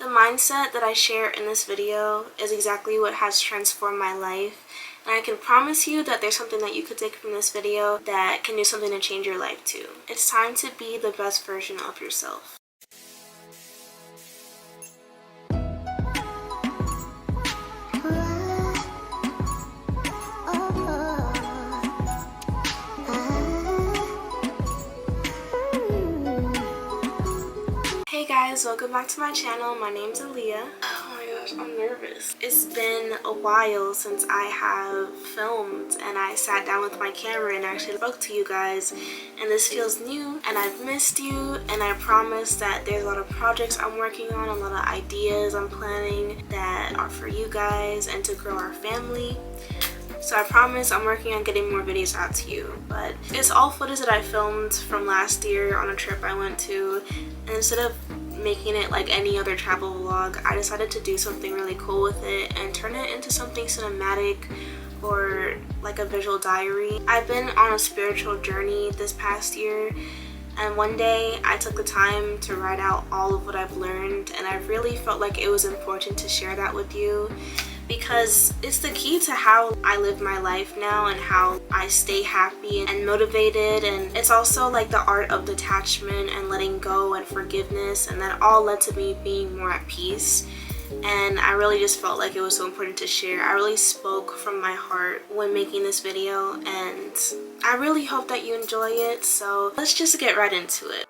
The mindset that I share in this video is exactly what has transformed my life, and I can promise you that there's something that you could take from this video that can do something to change your life too. It's time to be the best version of yourself. Hey guys, welcome back to my channel. My name's Aaliyah. Oh my gosh, I'm nervous. It's been a while since I have filmed and I sat down with my camera and actually spoke to you guys, and this feels new and I've missed you, and I promise that there's a lot of projects I'm working on, a lot of ideas I'm planning that are for you guys and to grow our family. So I promise I'm working on getting more videos out to you, but it's all footage that I filmed from last year on a trip I went to, and instead of making it like any other travel vlog, I decided to do something really cool with it and turn it into something cinematic or like a visual diary. I've been on a spiritual journey this past year, and one day I took the time to write out all of what I've learned, and I really felt like it was important to share that with you, because it's the key to how I live my life now and how I stay happy and motivated. And it's also like the art of detachment and letting go and forgiveness, and that all led to me being more at peace. And I really just felt like it was so important to share. I really spoke from my heart when making this video, and I really hope that you enjoy it. So let's just get right into it.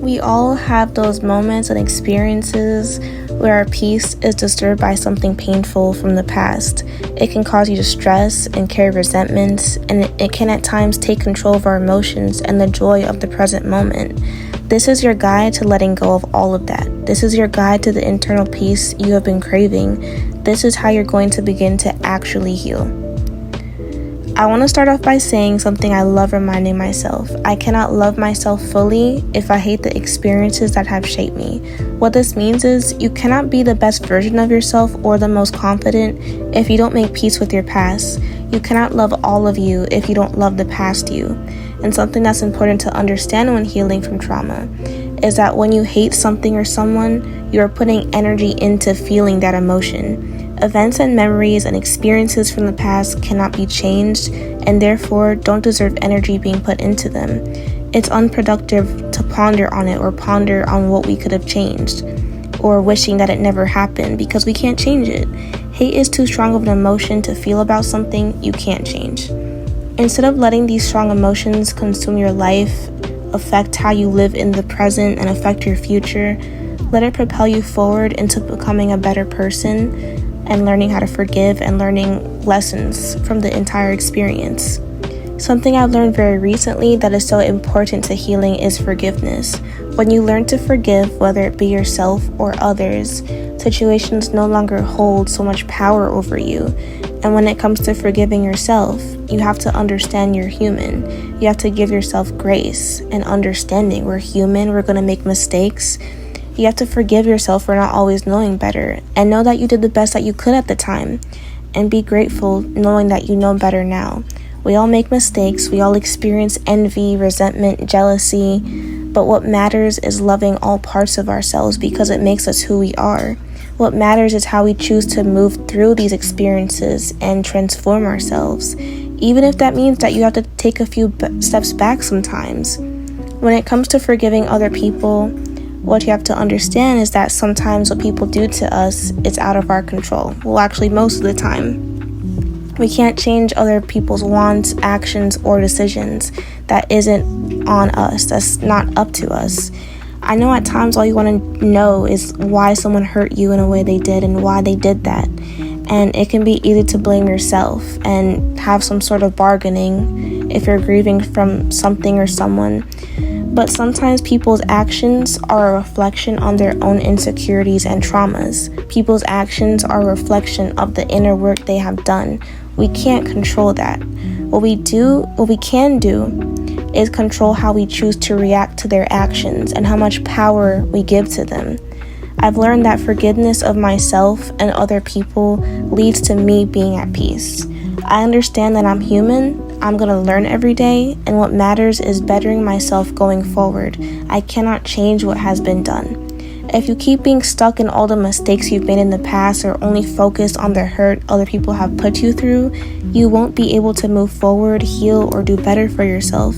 We all have those moments and experiences where our peace is disturbed by something painful from the past. It can cause you to stress and carry resentment, and it can at times take control of our emotions and the joy of the present moment. This is your guide to letting go of all of that. This is your guide to the internal peace you have been craving. This is how you're going to begin to actually heal. I want to start off by saying something I love reminding myself. I cannot love myself fully if I hate the experiences that have shaped me. What this means is you cannot be the best version of yourself or the most confident if you don't make peace with your past. You cannot love all of you if you don't love the past you. And something that's important to understand when healing from trauma is that when you hate something or someone, you are putting energy into feeling that emotion. Events and memories and experiences from the past cannot be changed, and therefore don't deserve energy being put into them. It's unproductive to ponder on it or ponder on what we could have changed, or wishing that it never happened, because we can't change it. Hate is too strong of an emotion to feel about something you can't change. Instead of letting these strong emotions consume your life, affect how you live in the present, and affect your future, let it propel you forward into becoming a better person and learning how to forgive and learning lessons from the entire experience. Something I've learned very recently that is so important to healing is forgiveness. When you learn to forgive, whether it be yourself or others, situations no longer hold so much power over you. And when it comes to forgiving yourself, you have to understand you're human. You have to give yourself grace and understanding. We're human, we're going to make mistakes. You have to forgive yourself for not always knowing better, and know that you did the best that you could at the time, and be grateful knowing that you know better now. We all make mistakes, we all experience envy, resentment, jealousy, but what matters is loving all parts of ourselves because it makes us who we are. What matters is how we choose to move through these experiences and transform ourselves, even if that means that you have to take a few steps back sometimes. When it comes to forgiving other people, what you have to understand is that sometimes what people do to us is out of our control. Well, actually, most of the time. We can't change other people's wants, actions, or decisions. That isn't on us. That's not up to us. I know at times all you want to know is why someone hurt you in a way they did and why they did that. And it can be easy to blame yourself and have some sort of bargaining if you're grieving from something or someone. But sometimes people's actions are a reflection on their own insecurities and traumas. People's actions are a reflection of the inner work they have done. We can't control that. What we can do is control how we choose to react to their actions and how much power we give to them. I've learned that forgiveness of myself and other people leads to me being at peace. I understand that I'm human, I'm going to learn every day, and what matters is bettering myself going forward. I cannot change what has been done. If you keep being stuck in all the mistakes you've made in the past or only focused on the hurt other people have put you through, you won't be able to move forward, heal, or do better for yourself.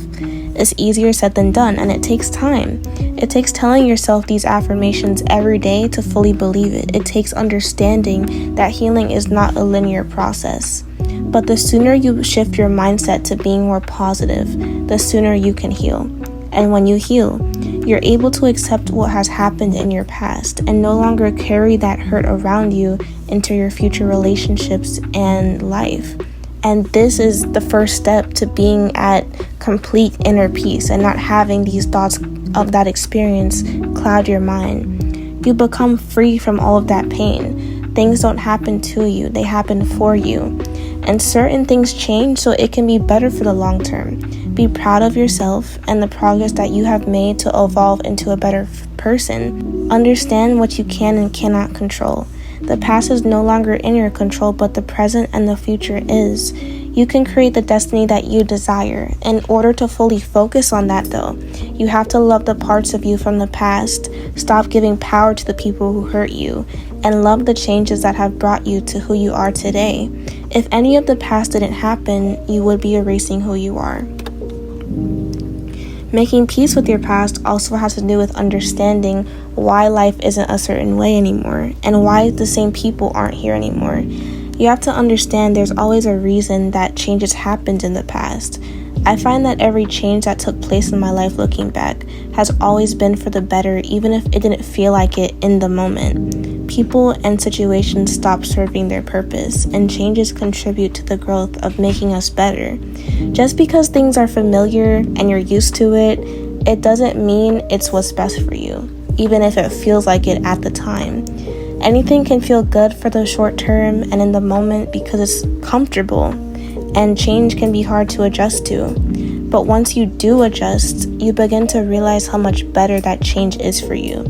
It's easier said than done, and it takes time. It takes telling yourself these affirmations every day to fully believe it. It takes understanding that healing is not a linear process. But the sooner you shift your mindset to being more positive, the sooner you can heal. And when you heal, you're able to accept what has happened in your past and no longer carry that hurt around you into your future relationships and life. And this is the first step to being at complete inner peace and not having these thoughts of that experience cloud your mind. You become free from all of that pain. Things don't happen to you, they happen for you. And certain things change so it can be better for the long term. Be proud of yourself and the progress that you have made to evolve into a better person. Understand what you can and cannot control. The past is no longer in your control, but the present and the future is. You can create the destiny that you desire. In order to fully focus on that, though, you have to love the parts of you from the past, stop giving power to the people who hurt you, and love the changes that have brought you to who you are today. If any of the past didn't happen, you would be erasing who you are. Making peace with your past also has to do with understanding why life isn't a certain way anymore and why the same people aren't here anymore. You have to understand there's always a reason that changes happened in the past. I find that every change that took place in my life looking back has always been for the better, even if it didn't feel like it in the moment. People and situations stop serving their purpose, and changes contribute to the growth of making us better. Just because things are familiar and you're used to it, it doesn't mean it's what's best for you, even if it feels like it at the time. Anything can feel good for the short term and in the moment because it's comfortable, and change can be hard to adjust to. But once you do adjust, you begin to realize how much better that change is for you.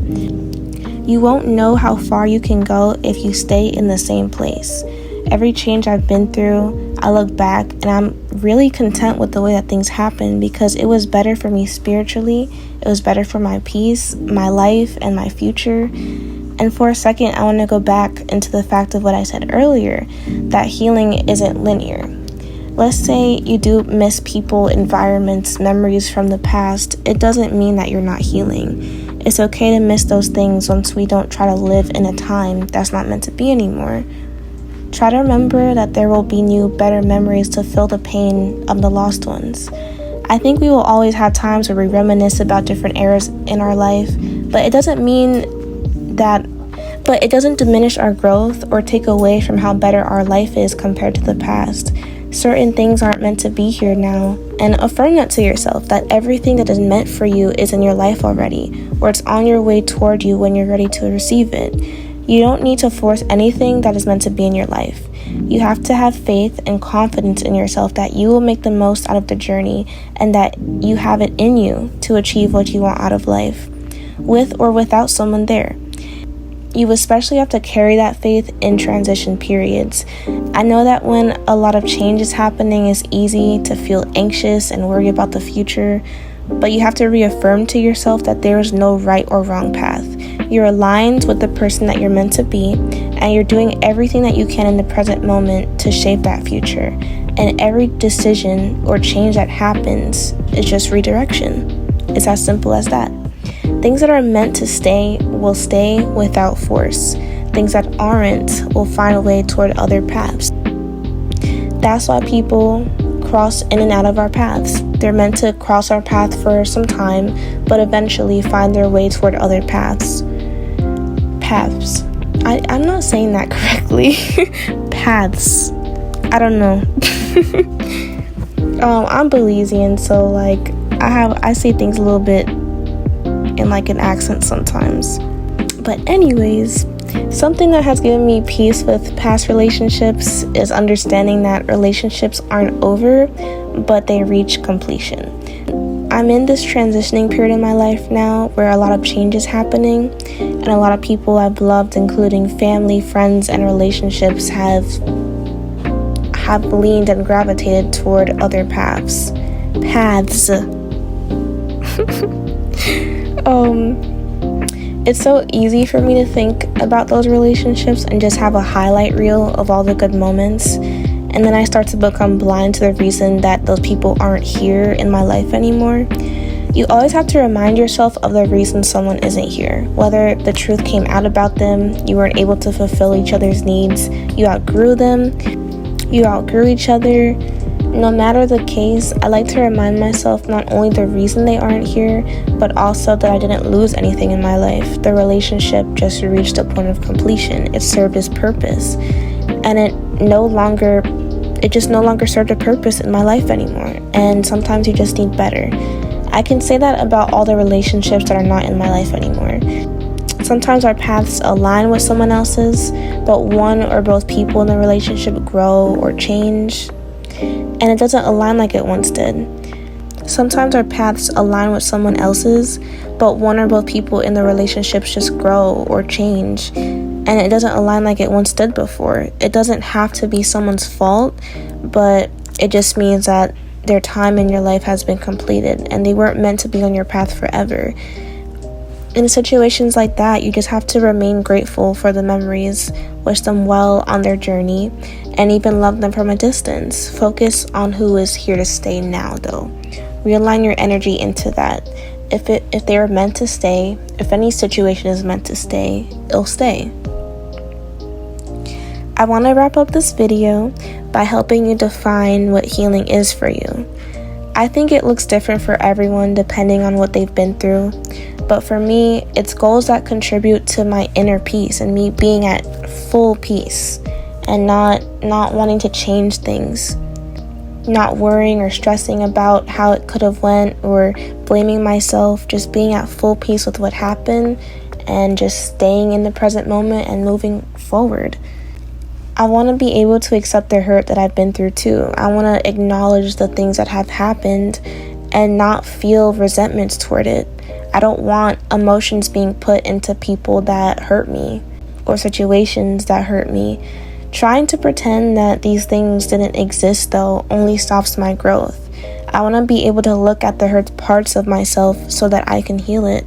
You won't know how far you can go if you stay in the same place. Every change I've been through, I look back and I'm really content with the way that things happened because it was better for me spiritually, it was better for my peace, my life, and my future. And for a second, I want to go back into the fact of what I said earlier, that healing isn't linear. Let's say you do miss people, environments, memories from the past. It doesn't mean that you're not healing. It's okay to miss those things once we don't try to live in a time that's not meant to be anymore. Try to remember that there will be new, better memories to fill the pain of the lost ones. I think we will always have times where we reminisce about different eras in our life, but it doesn't diminish our growth or take away from how better our life is compared to the past. Certain things aren't meant to be here now, and affirm that to yourself, that everything that is meant for you is in your life already, or it's on your way toward you when you're ready to receive it. You don't need to force anything that is meant to be in your life. You have to have faith and confidence in yourself that you will make the most out of the journey and that you have it in you to achieve what you want out of life, with or without someone there. You especially have to carry that faith in transition periods. I know that when a lot of change is happening, it's easy to feel anxious and worry about the future, but you have to reaffirm to yourself that there is no right or wrong path. You're aligned with the person that you're meant to be, and you're doing everything that you can in the present moment to shape that future. And every decision or change that happens is just redirection. It's as simple as that. Things that are meant to stay will stay without force. Things that aren't will find a way toward other paths. That's why people cross in and out of our paths. They're meant to cross our path for some time, but eventually find their way toward other paths. I'm not saying that correctly. Paths. I don't know. I'm Belizean, so I say things a little bit in an accent sometimes. But anyways, Something that has given me peace with past relationships is understanding that relationships aren't over, but they reach completion. I'm in this transitioning period in my life now where a lot of change is happening, and a lot of people I've loved, including family, friends, and relationships, have leaned and gravitated toward other paths. It's so easy for me to think about those relationships and just have a highlight reel of all the good moments, and then I start to become blind to the reason that those people aren't here in my life anymore. You always have to remind yourself of the reason someone isn't here, whether the truth came out about them, you weren't able to fulfill each other's needs, you outgrew them, you outgrew each other. No matter the case, I like to remind myself not only the reason they aren't here, but also that I didn't lose anything in my life. The relationship just reached a point of completion. It served its purpose, and it just no longer served a purpose in my life anymore. And sometimes you just need better. I can say that about all the relationships that are not in my life anymore. Sometimes our paths align with someone else's, but one or both people in the relationship grow or change, and it doesn't align like it once did. Sometimes our paths align with someone else's, but one or both people in the relationships just grow or change, and it doesn't align like it once did before. It doesn't have to be someone's fault, but it just means that their time in your life has been completed, and they weren't meant to be on your path forever. In situations like that, you just have to remain grateful for the memories, wish them well on their journey, and even love them from a distance. Focus on who is here to stay now, though. Realign your energy into that. If they are meant to stay, if any situation is meant to stay, it'll stay. I want to wrap up this video by helping you define what healing is for you. I think it looks different for everyone depending on what they've been through, but for me, it's goals that contribute to my inner peace and me being at full peace and not wanting to change things, not worrying or stressing about how it could have went or blaming myself, just being at full peace with what happened and just staying in the present moment and moving forward. I want to be able to accept the hurt that I've been through too. I want to acknowledge the things that have happened and not feel resentments toward it. I don't want emotions being put into people that hurt me or situations that hurt me. Trying to pretend that these things didn't exist, though, only stops my growth. I want to be able to look at the hurt parts of myself so that I can heal it.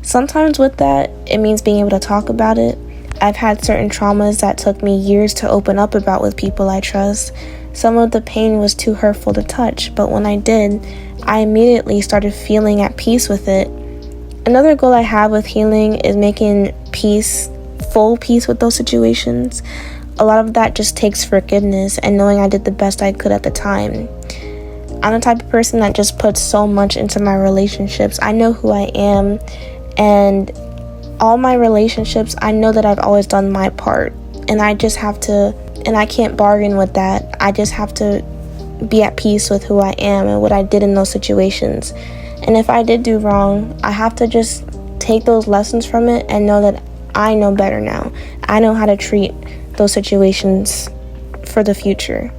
Sometimes with that, it means being able to talk about it. I've had certain traumas that took me years to open up about with people I trust. Some of the pain was too hurtful to touch, but when I did, I immediately started feeling at peace with it. Another goal I have with healing is making peace, full peace with those situations. A lot of that just takes forgiveness and knowing I did the best I could at the time. I'm the type of person that just puts so much into my relationships. I know who I am, and all my relationships, I know that I've always done my part, and I just have to, and I can't bargain with that. I just have to be at peace with who I am and what I did in those situations. And if I did do wrong, I have to just take those lessons from it and know that I know better now. I know how to treat those situations for the future.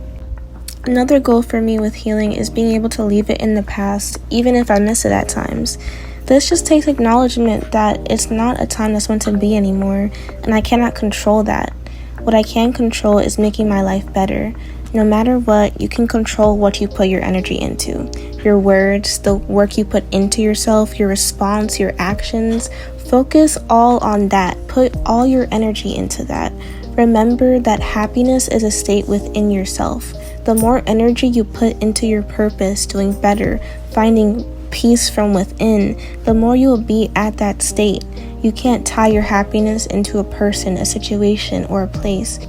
Another goal for me with healing is being able to leave it in the past, even if I miss it at times. This just takes acknowledgement that it's not a time that's meant to be anymore, and I cannot control that. What I can control is making my life better. No matter what, you can control what you put your energy into. Your words, the work you put into yourself, your response, your actions. Focus all on that. Put all your energy into that. Remember that happiness is a state within yourself. The more energy you put into your purpose, doing better, finding peace from within, the more you will be at that state. You can't tie your happiness into a person, a situation, or a place,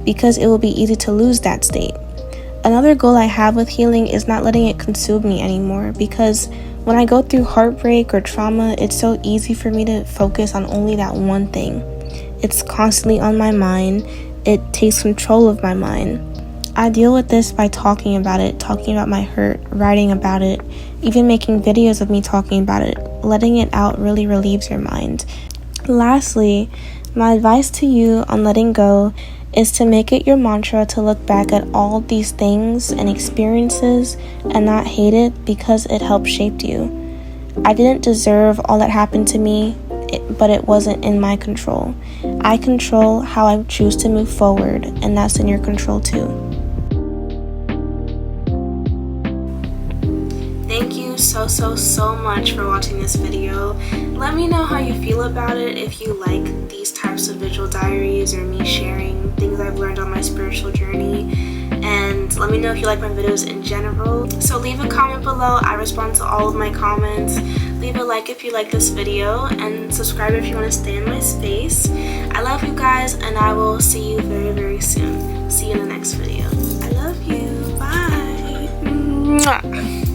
because it will be easy to lose that state. Another goal I have with healing is not letting it consume me anymore, because when I go through heartbreak or trauma, it's so easy for me to focus on only that one thing. It's constantly on my mind. It takes control of my mind. I deal with this by talking about it, talking about my hurt, writing about it, even making videos of me talking about it. Letting it out really relieves your mind. Lastly, My advice to you on letting go is to make it your mantra to look back at all these things and experiences and not hate it because it helped shape you. I didn't deserve all that happened to me, but it wasn't in my control. I control how I choose to move forward, and that's in your control too. Thank you so much for watching this video. Let me know how you feel about it, if you like these types of visual diaries or me sharing things I've learned on my spiritual journey. And let me know if you like my videos in general. So leave a comment below. I respond to all of my comments. Leave a like if you like this video, and subscribe if you want to stay in my space. I love you guys, and I will see you very soon. See you in the next video. I love you. Bye. Mwah.